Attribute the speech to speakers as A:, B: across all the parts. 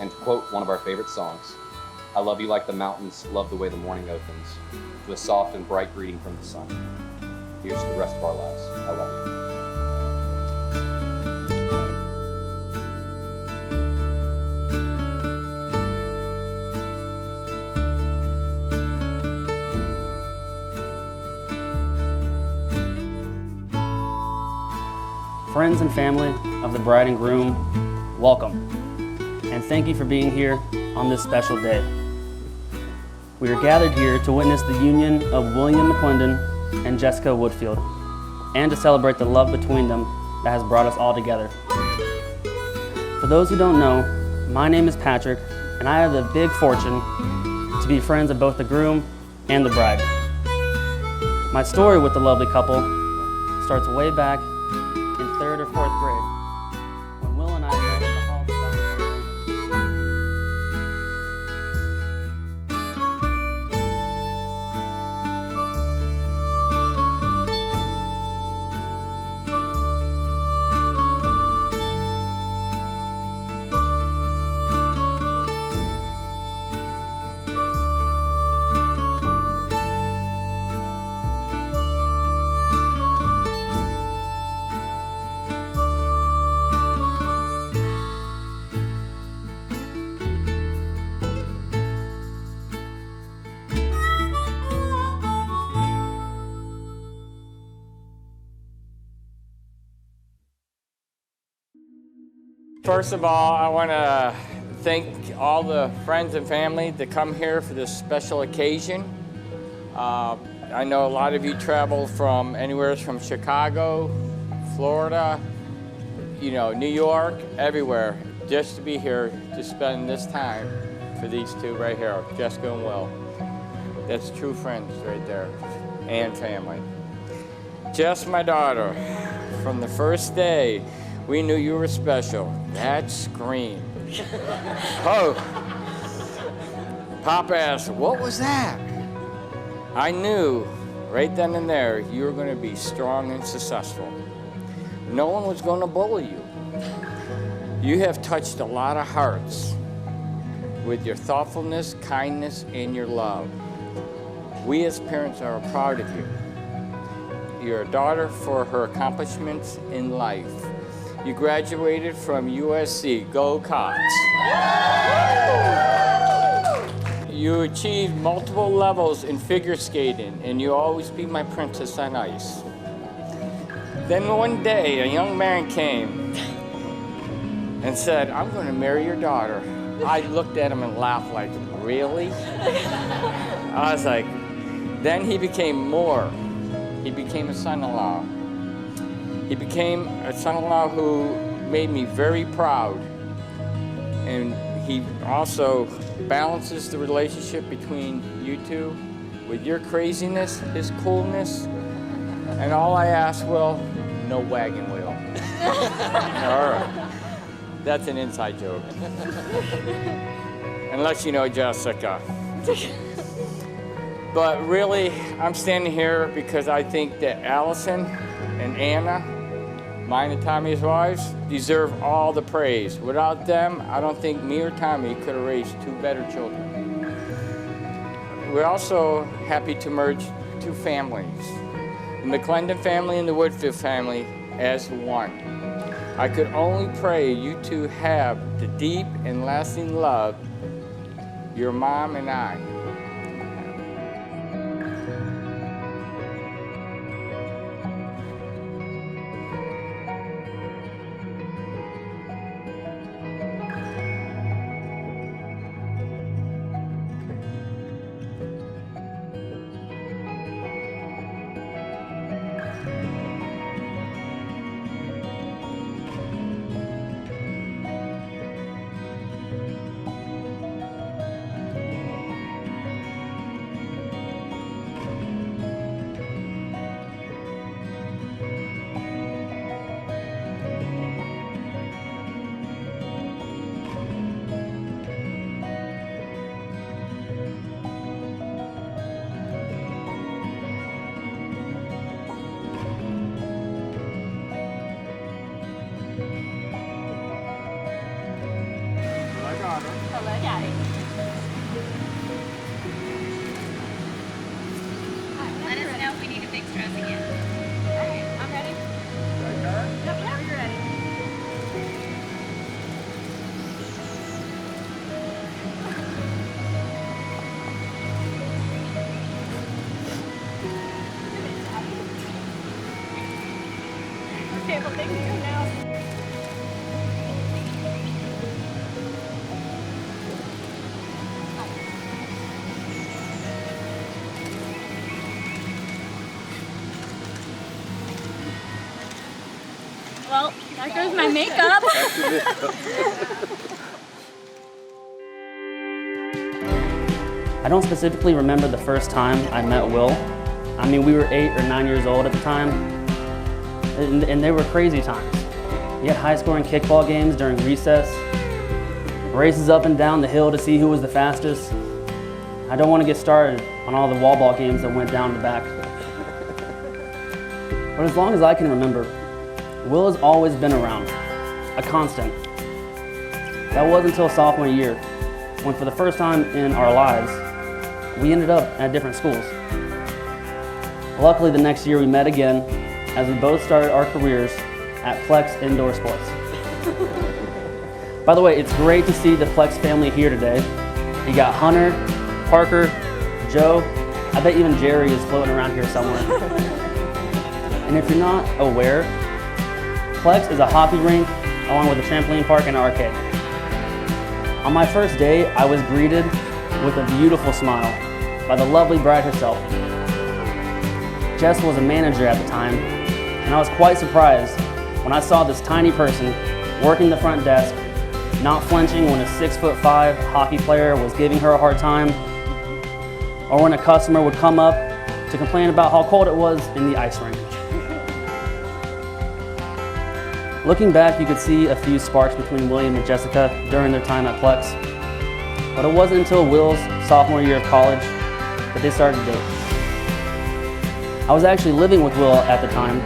A: And to quote one of our favorite songs, I love you like the mountains love the way the morning opens, to a soft and bright greeting from the sun. Here's to the rest of our lives. I love you.
B: Friends and family of the bride and groom, welcome, and thank you for being here on this special day. We are gathered here to witness the union of William McClendon and Jessica Woodfield, and to celebrate the love between them that has brought us all together. For those who don't know, my name is Patrick, and I have the big fortune to be friends of both the groom and the bride. My story with the lovely couple starts way back in 3rd or 4th grade, when Will and I met in the halls of
C: First of all, I want to thank all the friends and family that come here for this special occasion. I know a lot of you travel from anywhere from Chicago, Florida, New York, everywhere, just to be here to spend this time for these two right here, Jessica and Will. That's true friends right there, and family. Jess, my daughter, from the first day, we knew you were special. That scream. Oh. Papa asked, what was that? I knew right then and there you were going to be strong and successful. No one was going to bully you. You have touched a lot of hearts with your thoughtfulness, kindness, and your love. We as parents are proud of you. You're a daughter for her accomplishments in life. You graduated from USC, go Cox. You achieved multiple levels in figure skating, and you always be my princess on ice. Then one day, a young man came and said, I'm going to marry your daughter. I looked at him and laughed like, really? I was like, then he became more. He became a son-in-law. He became a son-in-law who made me very proud. And he also balances the relationship between you two with your craziness, his coolness, and all I ask, Will, no wagon wheel. All right. That's an inside joke. Unless you know Jessica. But really, I'm standing here because I think that Allison and Anna, mine and Tommy's wives, deserve all the praise. Without them, I don't think me or Tommy could have raised two better children. We're also happy to merge two families, the McClendon family and the Woodfield family, as one. I could only pray you two have the deep and lasting love your mom and I.
D: lớn vậy. Let us know if we need to fix dress again. Okay, I'm ready. Yep, you're ready. Okay, well, thank you now. Well, there goes my makeup.
B: I don't specifically remember the first time I met Will. I mean, we were 8 or 9 years old at the time, and they were crazy times. We had high-scoring kickball games during recess, races up and down the hill to see who was the fastest. I don't want to get started on all the wall ball games that went down the back. But as long as I can remember, Will has always been around, a constant. That was until sophomore year, when for the first time in our lives, we ended up at different schools. Luckily, the next year we met again as we both started our careers at Plex Indoor Sports. By the way, it's great to see the Plex family here today. You got Hunter, Parker, Joe, I bet even Jerry is floating around here somewhere. And if you're not aware, Plex is a hockey rink along with a trampoline park and arcade. On my first day, I was greeted with a beautiful smile by the lovely bride herself. Jess was a manager at the time, and I was quite surprised when I saw this tiny person working the front desk, not flinching when a 6'5" hockey player was giving her a hard time, or when a customer would come up to complain about how cold it was in the ice rink. Looking back, you could see a few sparks between William and Jessica during their time at Plex, but it wasn't until Will's sophomore year of college that they started to date. I was actually living with Will at the time,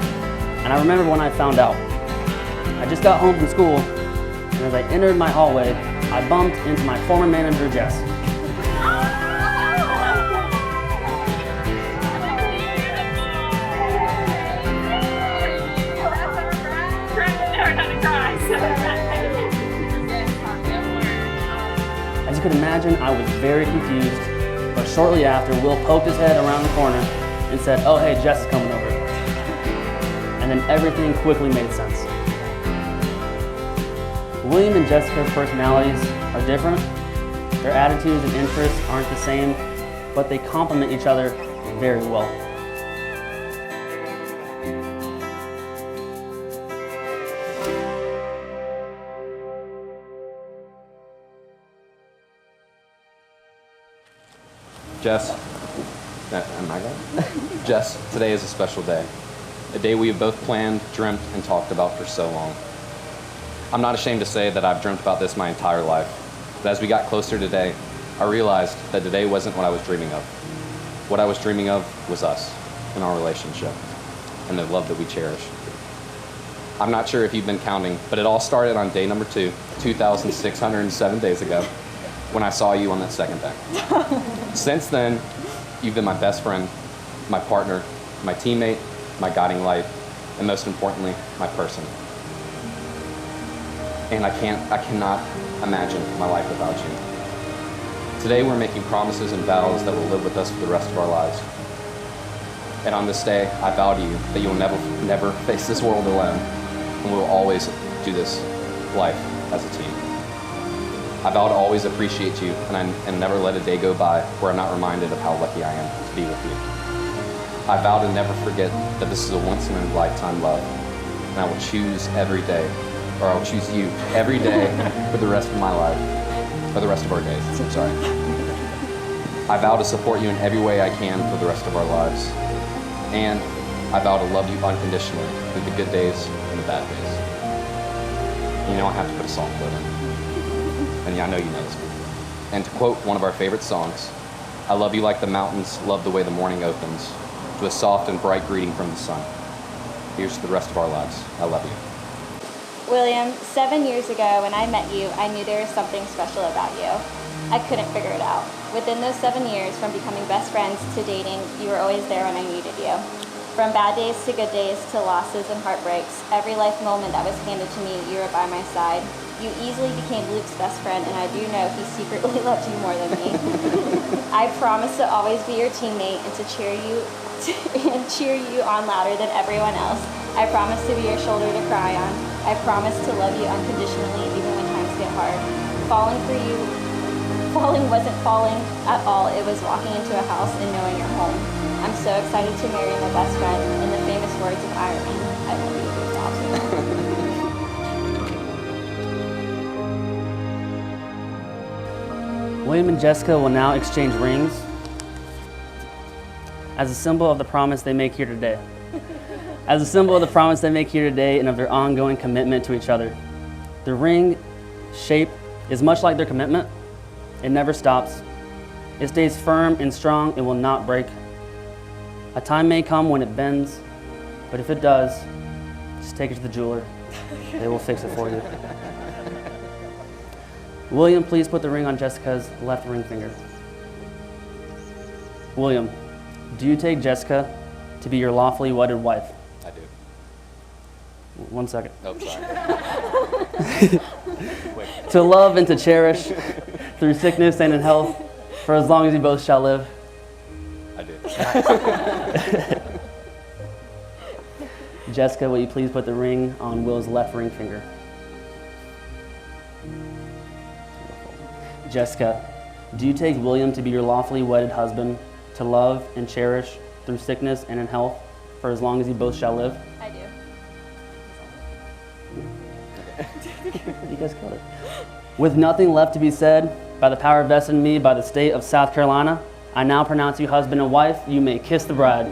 B: and I remember when I found out. I just got home from school, and as I entered my hallway, I bumped into my former manager, Jess. As you could imagine, I was very confused, but shortly after, Will poked his head around the corner and said, "Oh hey, Jess is coming over." And then everything quickly made sense. William and Jessica's personalities are different. Their attitudes and interests aren't the same, but they complement each other very well.
A: Jess, am I going? Jess, today is a special day. A day we have both planned, dreamt, and talked about for so long. I'm not ashamed to say that I've dreamt about this my entire life. But as we got closer today, I realized that today wasn't what I was dreaming of. What I was dreaming of was us and our relationship and the love that we cherish. I'm not sure if you've been counting, but it all started on day number 2, 2,607 days ago, when I saw you on that second day. Since then, you've been my best friend, my partner, my teammate, my guiding light, and most importantly, my person. And I cannot imagine my life without you. Today we're making promises and vows that will live with us for the rest of our lives. And on this day, I vow to you that you will never face this world alone, and we will always do this life as a team. I vow to always appreciate you and never let a day go by where I'm not reminded of how lucky I am to be with you. I vow to never forget that this is a once-in-a-lifetime love, and I will choose every day, or I will choose you every day for the rest of my life, or the rest of our days, I'm sorry. I vow to support you in every way I can for the rest of our lives, and I vow to love you unconditionally through the good days and the bad days. You know I have to put a song quote in. And yeah, I know you know this one. And to quote one of our favorite songs, "I love you like the mountains love the way the morning opens, to a soft and bright greeting from the sun. Here's to the rest of our lives. I love you."
E: William, 7 years ago when I met you, I knew there was something special about you. I couldn't figure it out. Within those 7 years, from becoming best friends to dating, you were always there when I needed you. From bad days to good days to losses and heartbreaks, every life moment that was handed to me, you were by my side. You easily became Luke's best friend, and I do know he secretly loved you more than me. I promise to always be your teammate and to cheer you on louder than everyone else. I promise to be your shoulder to cry on. I promise to love you unconditionally even when times get hard. Falling wasn't falling at all. It was walking into a house and knowing you're home. I'm so excited to marry my best friend. In the famous words of Iron Man, I love you.
B: William and Jessica will now exchange rings as a symbol of the promise they make here today. As a symbol of the promise they make here today and of their ongoing commitment to each other. The ring shape is much like their commitment. It never stops. It stays firm and strong and will not break. A time may come when it bends, but if it does, just take it to the jeweler. They will fix it for you. William, please put the ring on Jessica's left ring finger. William, do you take Jessica to be your lawfully wedded wife?
A: I do.
B: 1 second.
A: Oh, sorry. Wait.
B: To love and to cherish through sickness and in health for as long as you both shall live.
A: I do.
B: Jessica, will you please put the ring on Will's left ring finger? Jessica, do you take William to be your lawfully wedded husband, to love and cherish through sickness and in health for as long as you both shall live?
E: I do.
B: You guys killed it. With nothing left to be said, by the power vested in me by the state of South Carolina, I now pronounce you husband and wife. You may kiss the bride.